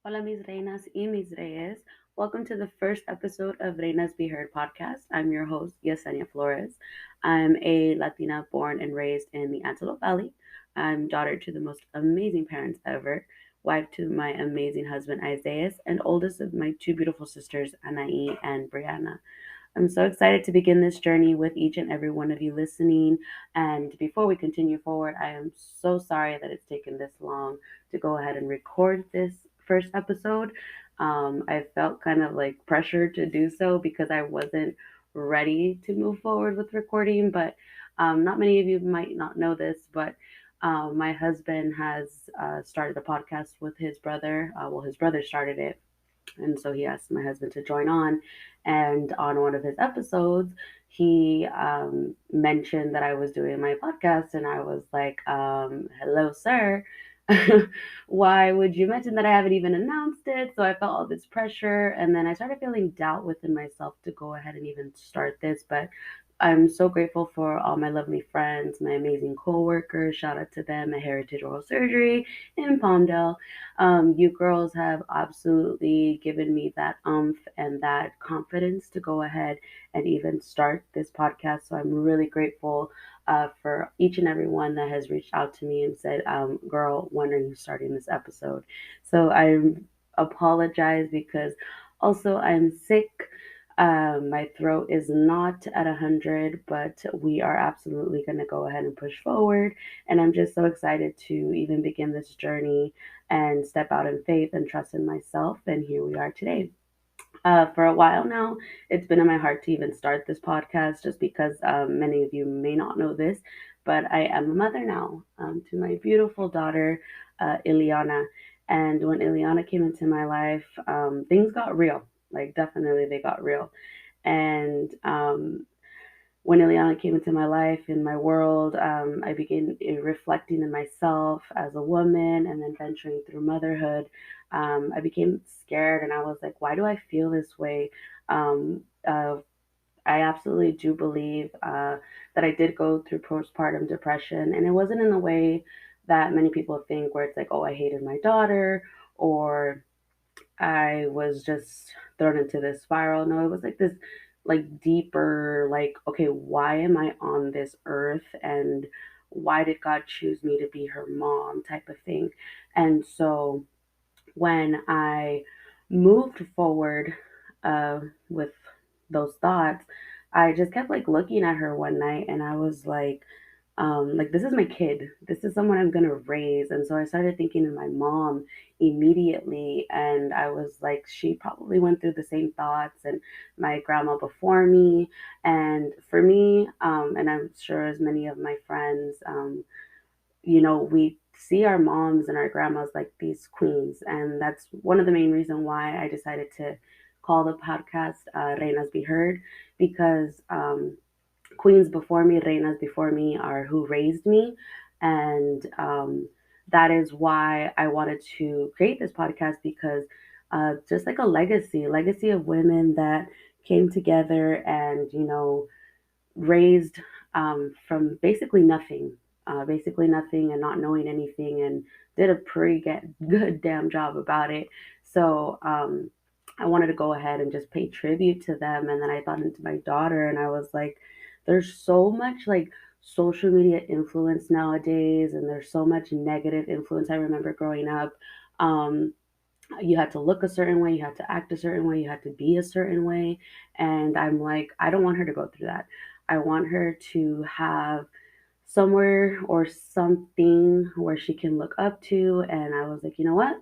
Hola, mis reinas y mis reyes. Welcome to the first episode of Reinas Be Heard podcast. I'm your host, Yesenia Flores. I'm a Latina born and raised in the Antelope Valley. I'm daughter to the most amazing parents ever, wife to my amazing husband, Isaiah, and oldest of my two beautiful sisters, Anai and Brianna. I'm so excited to begin this journey with each and every one of you listening. And before we continue forward, I am so sorry that it's taken this long to go ahead and record this first episode. I felt kind of like pressure to do so because I wasn't ready to move forward with recording. But not many of you might not know this, but my husband has started a podcast with his brother. His brother started it, and so he asked my husband to join on. And on one of his episodes, he mentioned that I was doing my podcast. And I was like, hello, sir. Why would you mention that I haven't even announced it? So I felt all this pressure. And then I started feeling doubt within myself to go ahead and even start this. But I'm so grateful for all my lovely friends, my amazing coworkers. Shout out to them at Heritage Oral Surgery in Palmdale. You girls have absolutely given me that and that confidence to go ahead and even start this podcast. So I'm really grateful for each and every one that has reached out to me and said, girl, when are you starting this episode? So I apologize because also I'm sick. My throat is not at 100, but we are absolutely going to go ahead and push forward. And I'm just so excited to even begin this journey and step out in faith and trust in myself. And here we are today. For a while now, it's been in my heart to even start this podcast just because many of you may not know this, but I am a mother now to my beautiful daughter, Ileana. And when Ileana came into my life, things got real. Like, definitely, they got real. And when Ileana came into my life, in my world, I began reflecting in myself as a woman and then venturing through motherhood. I became scared and I was like, why do I feel this way? Um, uh, I absolutely do believe that I did go through postpartum depression, and it wasn't in the way that many people think, where it's like, oh, I hated my daughter, or I was just thrown into this spiral. No, it was like this like deeper, like, okay, why am I on this earth, and why did God choose me to be her mom type of thing. And so when I moved forward with those thoughts, I just kept like looking at her one night and I was like, this is my kid. This is someone I'm gonna raise. And so I started thinking of my mom immediately, and I was like, she probably went through the same thoughts, and my grandma before me. And for me, and I'm sure as many of my friends, we see our moms and our grandmas like these queens, and that's one of the main reason why I decided to call the podcast Reinas Be Heard, because queens before me, reinas before me, are who raised me. And that is why I wanted to create this podcast, because just like a legacy of women that came together and, raised from basically nothing and not knowing anything, and did a pretty good damn job about it. So I wanted to go ahead and just pay tribute to them. And then I thought into my daughter, and I was like, there's so much like social media influence nowadays, and there's so much negative influence. I remember growing up. Um, you had to look a certain way, you had to act a certain way, you had to be a certain way. And I'm like, I don't want her to go through that. I want her to have somewhere or something where she can look up to. And I was like, you know what?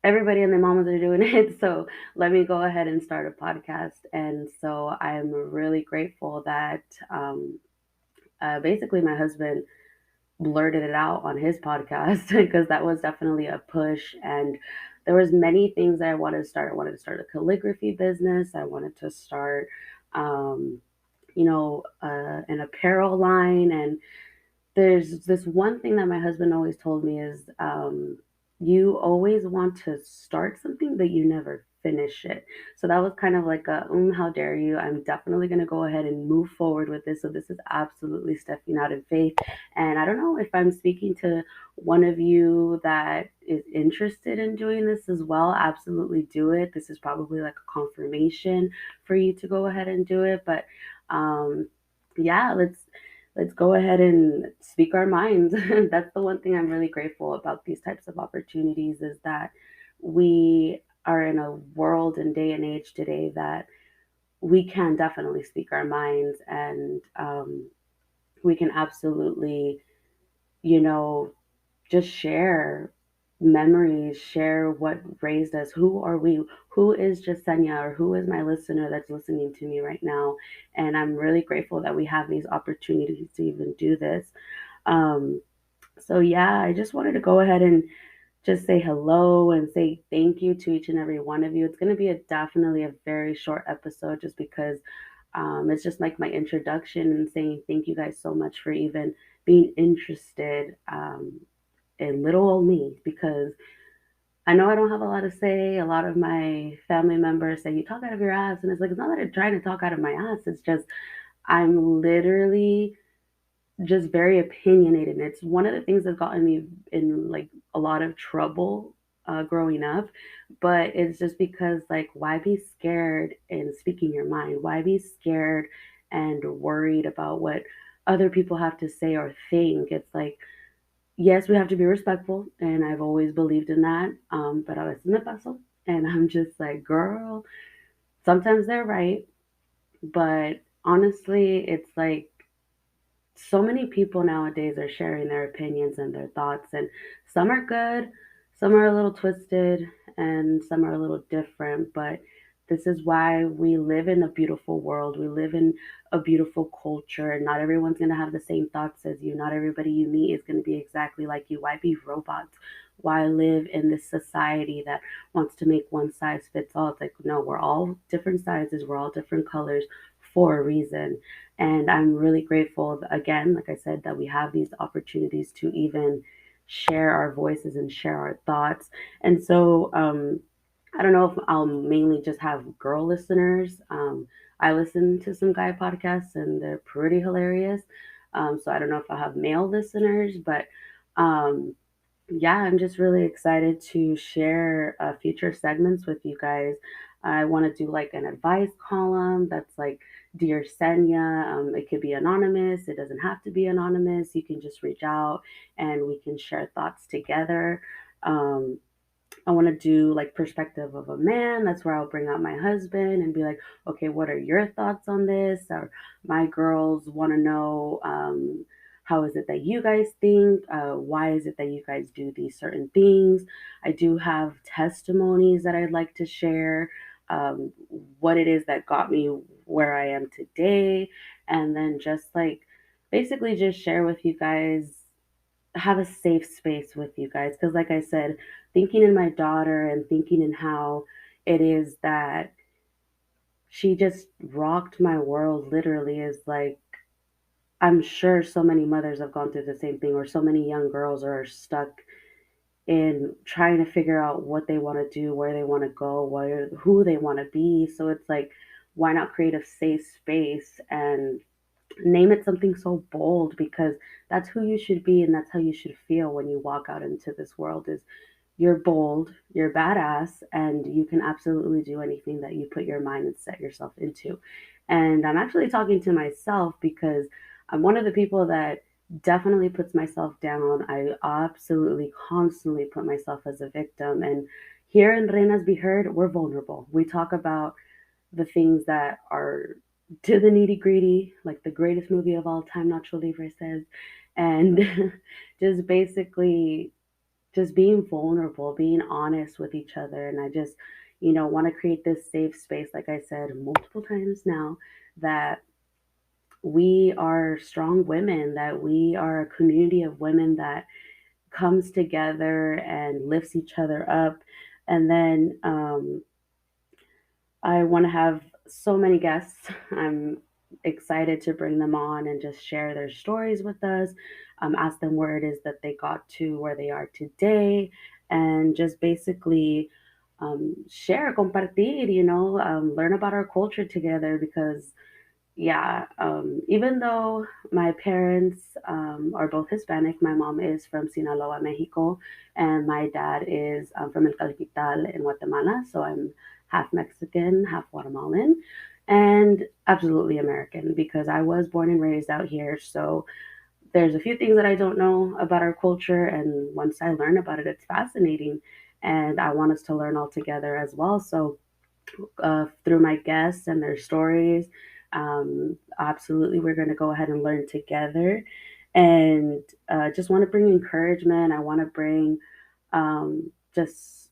Everybody and their mamas are doing it. So let me go ahead and start a podcast. And so I'm really grateful that basically my husband blurted it out on his podcast because that was definitely a push. And there was many things that I wanted to start. I wanted to start a calligraphy business. I wanted to start um, an apparel line. And there's this one thing that my husband always told me is, you always want to start something but you never finish it. So that was kind of like a, how dare you? I'm definitely going to go ahead and move forward with this. So this is absolutely stepping out in faith. And I don't know if I'm speaking to one of you that is interested in doing this as well. Absolutely do it. This is probably like a confirmation for you to go ahead and do it. But um, yeah, let's go ahead and speak our minds. That's the one thing I'm really grateful about these types of opportunities is that we are in a world and day and age today that we can definitely speak our minds, and we can absolutely, you know, just share memories, share what raised us. Who are we? Who is Jasenia, or who is my listener that's listening to me right now? And I'm really grateful that we have these opportunities to even do this. Um, so yeah, I just wanted to go ahead and just say hello and say thank you to each and every one of you. It's going to be definitely a very short episode just because it's just like my introduction and saying thank you guys so much for even being interested in little old me, because I know I don't have a lot to say. A lot of my family members say you talk out of your ass, and it's like it's not that I'm trying to talk out of my ass. It's just I'm literally just very opinionated. And it's one of the things that's gotten me in like a lot of trouble growing up. But it's just because, like, why be scared in speaking your mind? Why be scared and worried about what other people have to say or think? It's like, yes, we have to be respectful. And I've always believed in that. But a veces me paso. And I'm just like, girl, sometimes they're right. But honestly, it's like, so many people nowadays are sharing their opinions and their thoughts, and some are good, some are a little twisted, and some are a little different. But this is why we live in a beautiful world. We live in a beautiful culture, and not everyone's going to have the same thoughts as you. Not everybody you meet is going to be exactly like you. Why be robots? Why live in this society that wants to make one size fits all? It's like, no, we're all different sizes, we're all different colors for a reason. And I'm really grateful, again, like I said, that we have these opportunities to even share our voices and share our thoughts. And so I don't know if I'll mainly just have girl listeners. I listen to some guy podcasts and they're pretty hilarious. So I don't know if I'll have male listeners, but um, yeah, I'm just really excited to share future segments with you guys. I want to do like an advice column that's like Dear Senya. It could be anonymous, it doesn't have to be anonymous. You can just reach out and we can share thoughts together. Um, I want to do like perspective of a man. That's where I'll bring out my husband and be like, okay, what are your thoughts on this? Or my girls want to know, how is it that you guys think? Why is it that you guys do these certain things? I do have testimonies that I'd like to share. Um, what it is that got me where I am today, and then just like basically just share with you guys, have a safe space with you guys. Because, like I said, thinking in my daughter and thinking in how it is that she just rocked my world literally is like, I'm sure so many mothers have gone through the same thing, or so many young girls are stuck in trying to figure out what they want to do, where they want to go, who they want to be. So it's like, why not create a safe space and name it something so bold, because that's who you should be and that's how you should feel when you walk out into this world. Is you're bold, you're badass, and you can absolutely do anything that you put your mind and set yourself into. And I'm actually talking to myself because I'm one of the people that definitely puts myself down. I absolutely constantly put myself as a victim. And here in Reinas Be Heard, we're vulnerable. We talk about the things that are to the nitty gritty, like the greatest movie of all time, Nacho Libre says, and just basically just being vulnerable, being honest with each other. And I just, want to create this safe space, like I said multiple times now, that we are strong women, that we are a community of women that comes together and lifts each other up. And then I want to have so many guests. I'm excited to bring them on and just share their stories with us, ask them where it is that they got to where they are today, and just basically share, compartir, learn about our culture together because yeah, even though my parents are both Hispanic, my mom is from Sinaloa, Mexico, and my dad is from El Capital in Guatemala. So I'm half Mexican, half Guatemalan, and absolutely American because I was born and raised out here. So there's a few things that I don't know about our culture, and once I learn about it, it's fascinating, and I want us to learn all together as well. So through my guests and their stories. Absolutely, we're going to go ahead and learn together. And just want to bring encouragement. I want to bring just,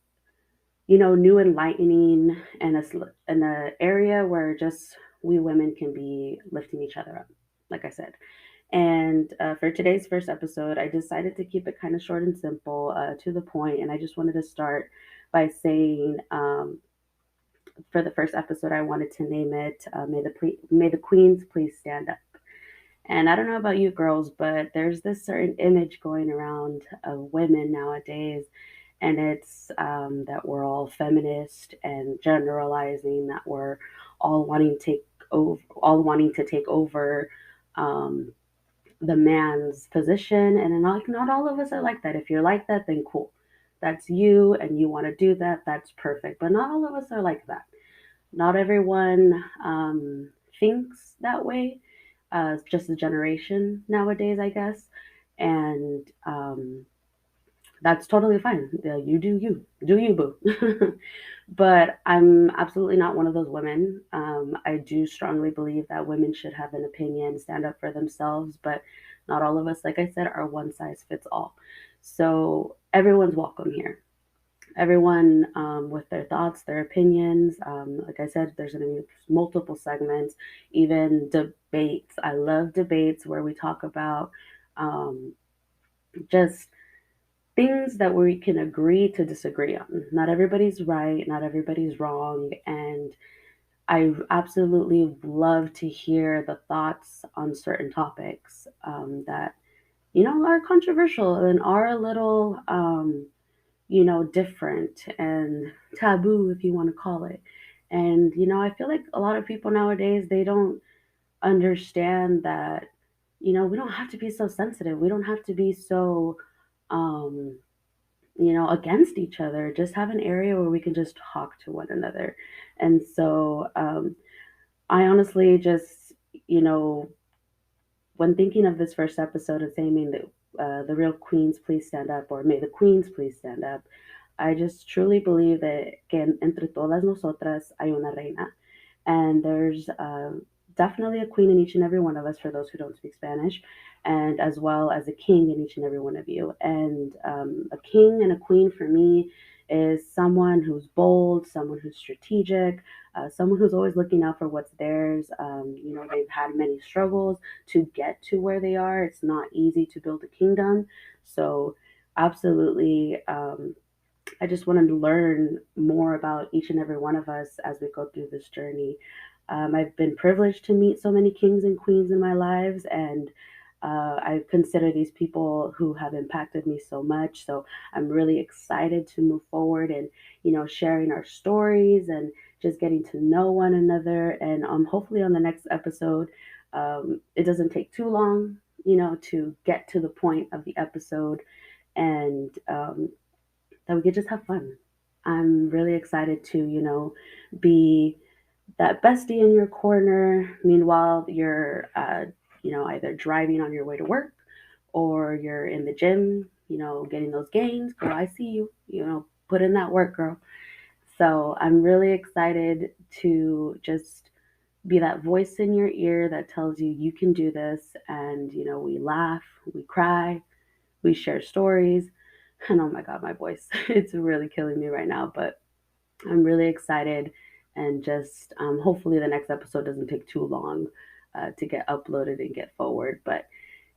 new enlightening and in an area where just we women can be lifting each other up, like I said. And for today's first episode, I decided to keep it kind of short and simple, to the point. And I just wanted to start by saying, for the first episode, I wanted to name it "May the Queens Please Stand Up." And I don't know about you girls, but there's this certain image going around of women nowadays, and it's that we're all feminist and generalizing that we're all wanting to take over um, the man's position. And not all of us are like that. If you're like that, then cool. That's you, and you want to do that. That's perfect. But not all of us are like that. Not everyone thinks that way. It's just a generation nowadays, I guess. And that's totally fine. You do you, boo. But I'm absolutely not one of those women. I do strongly believe that women should have an opinion, stand up for themselves, but not all of us, like I said, are one size fits all. So everyone's welcome here, everyone with their thoughts, their opinions. Like I said, there's going to be multiple segments, even debates. I love debates where we talk about um, just things that we can agree to disagree on. Not everybody's right, not everybody's wrong. And I absolutely love to hear the thoughts on certain topics that, are controversial and are a little different and taboo, if you want to call it. And, I feel like a lot of people nowadays, they don't understand that, we don't have to be so sensitive. We don't have to be so, um, against each other. Just have an area where we can just talk to one another. And so I honestly just, you know, when thinking of this first episode and saying, may the real queens please stand up, or may the queens please stand up, I just truly believe that que entre todas nosotras hay una reina. And there's definitely a queen in each and every one of us for those who don't speak Spanish, and as well as a king in each and every one of you. And a king and a queen for me is someone who's bold, someone who's strategic, someone who's always looking out for what's theirs. They've had many struggles to get to where they are. It's not easy to build a kingdom. So, absolutely. I just wanted to learn more about each and every one of us as we go through this journey. I've been privileged to meet so many kings and queens in my lives, and I consider these people who have impacted me so much. So I'm really excited to move forward and, sharing our stories and just getting to know one another. And hopefully on the next episode, it doesn't take too long, to get to the point of the episode, and that we could just have fun. I'm really excited to, be that bestie in your corner. Meanwhile, you're, either driving on your way to work or you're in the gym, getting those gains. Girl, I see you, put in that work, girl. So I'm really excited to just be that voice in your ear that tells you you can do this. And, we laugh, we cry, we share stories. And oh my God, my voice, it's really killing me right now, but I'm really excited. And just hopefully the next episode doesn't take too long to get uploaded and get forward. But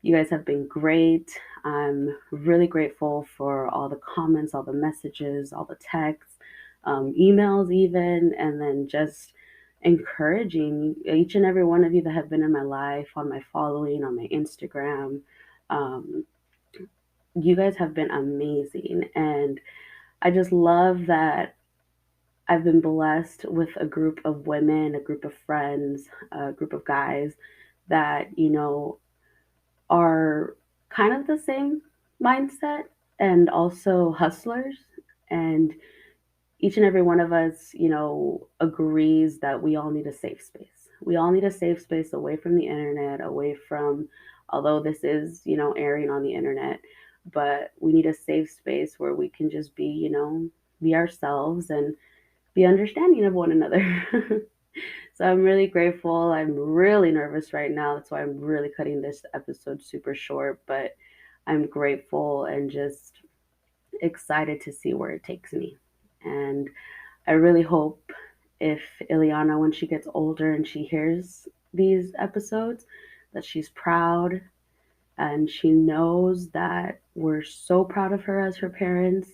you guys have been great. I'm really grateful for all the comments, all the messages, all the texts, emails, even, and then just encouraging each and every one of you that have been in my life, on my following, on my Instagram. Um, you guys have been amazing. And I just love that I've been blessed with a group of women, a group of friends, a group of guys that, are kind of the same mindset and also hustlers. And each and every one of us, agrees that we all need a safe space. We all need a safe space away from the internet, away from, although this is, airing on the internet, but we need a safe space where we can just be, be ourselves and be understanding of one another. So I'm really grateful. I'm really nervous right now. That's why I'm really cutting this episode super short, but I'm grateful and just excited to see where it takes me. And I really hope if Ileana, when she gets older and she hears these episodes, that she's proud and she knows that we're so proud of her as her parents.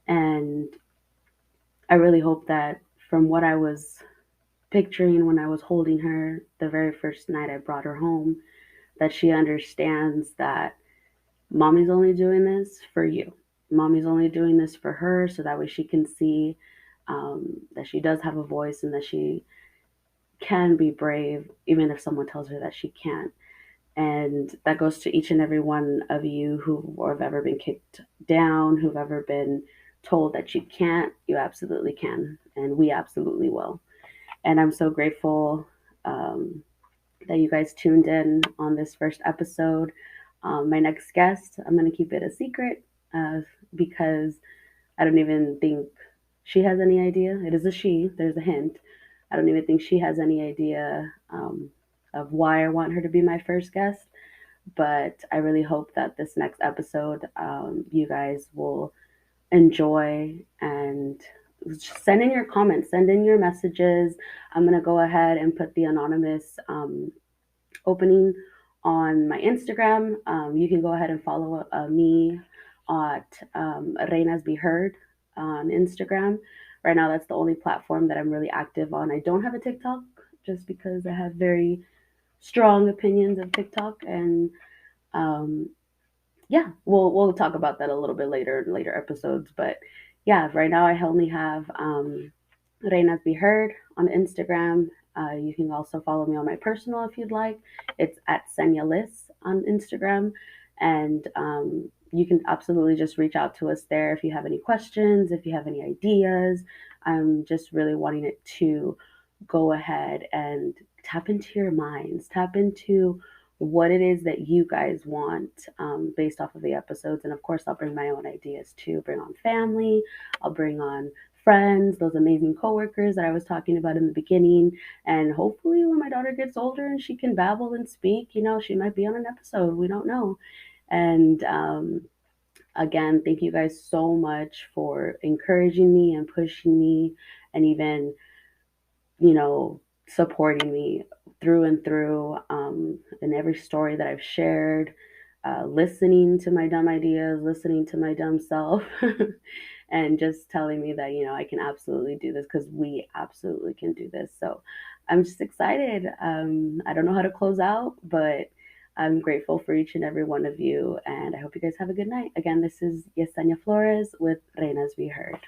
And I really hope that from what I was picturing when I was holding her the very first night I brought her home, that she understands that mommy's only doing this for you. Mommy's only doing this for her so that way she can see that she does have a voice and that she can be brave, even if someone tells her that she can't. And that goes to each and every one of you who have ever been kicked down, who've ever been told that you can't. You absolutely can, and we absolutely will. And I'm so grateful that you guys tuned in on this first episode. My next guest, I'm going to keep it a secret uh, because I don't even think she has any idea. It is a she, there's a hint. I don't even think she has any idea of why I want her to be my first guest. But I really hope that this next episode, you guys will enjoy and send in your comments, send in your messages. I'm going to go ahead and put the anonymous opening on my Instagram. You can go ahead and follow me at Reinas Be Heard on Instagram. Right now, that's the only platform that I'm really active on. I don't have a TikTok just because I have very strong opinions of TikTok, and um, yeah, we'll talk about that a little bit later in later episodes. But yeah, right now I only have Reinas Be Heard on Instagram. You can also follow me on my personal if you'd like. It's at Senya Liss on Instagram. And you can absolutely just reach out to us there if you have any questions, if you have any ideas. I'm just really wanting it to go ahead and tap into your minds, tap into what it is that you guys want based off of the episodes. And of course, I'll bring my own ideas too. Bring on family, I'll bring on friends, those amazing coworkers that I was talking about in the beginning. And hopefully, when my daughter gets older and she can babble and speak, she might be on an episode. We don't know. And again, thank you guys so much for encouraging me and pushing me and even, supporting me through and through in every story that I've shared, listening to my dumb ideas, listening to my dumb self, and just telling me that, I can absolutely do this because we absolutely can do this. So I'm just excited. I don't know how to close out, but I'm grateful for each and every one of you. And I hope you guys have a good night. Again, this is Yesenia Flores with Reinas Be Heard.